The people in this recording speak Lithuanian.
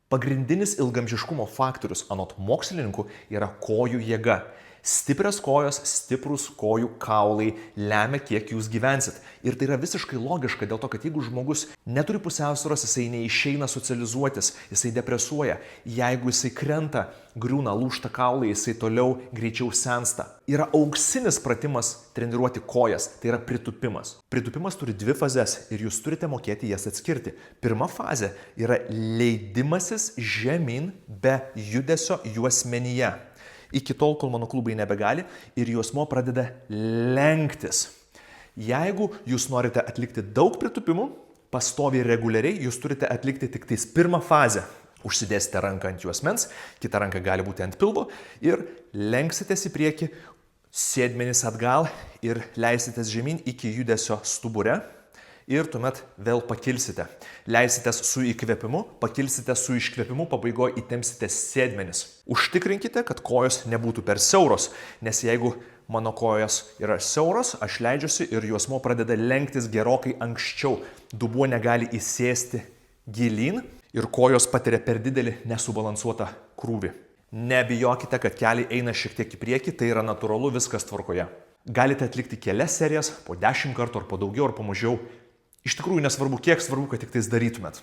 Pagrindinis ilgamžiškumo faktorius anot mokslininkų yra kojų jėga. Stiprios kojos, stiprūs kojų kaulai lemia, kiek jūs gyvensit. Ir tai yra visiškai logiška, dėl to, kad jeigu žmogus neturi pusiausvyros, jisai neišeina socializuotis, jisai depresuoja. Jeigu jisai krenta, griūna, lūžta kaulai, jisai toliau greičiau sensta. Yra auksinis pratimas treniruoti kojas, tai yra pritupimas. Pritupimas turi dvi fazes ir jūs turite mokėti jas atskirti. Pirma fazė yra leidimasis žemyn be judesio juosmenyje. Iki tol, kol mano klubai nebegali ir juosmuo pradeda lenktis. Jeigu jūs norite atlikti daug pritupimų, pastoviai ir reguliariai, jūs turite atlikti tik tais pirmą fazę. Užsidėsite ranką ant juosmens, kita ranka gali būti ant pilvo ir lenksitės į priekį, sėdmenys atgal ir leisitės žemyn iki judesio stubure. Ir tuomet vėl pakilsite. Leisitės su įkvėpimu, pakilsite su iškvėpimu, pabaigoje įtempsite sėdmenis. Užtikrinkite, kad kojos nebūtų per siauros, nes jeigu mano kojos yra siauros, aš leidžiuosi ir juosmuo pradeda lenktis gerokai anksčiau. Dubuo negali įsėsti gilyn ir kojos patiria per didelį nesubalansuotą krūvį. Nebijokite, kad keliai eina šiek tiek į priekį, tai yra natūralu, viskas tvarkoje. Galite atlikti kelias serijas, po 10 kartų ar po daugiau ar po mažiau. Iš tikrųjų nesvarbu kiek, svarbu, kad tik tais darytumėt.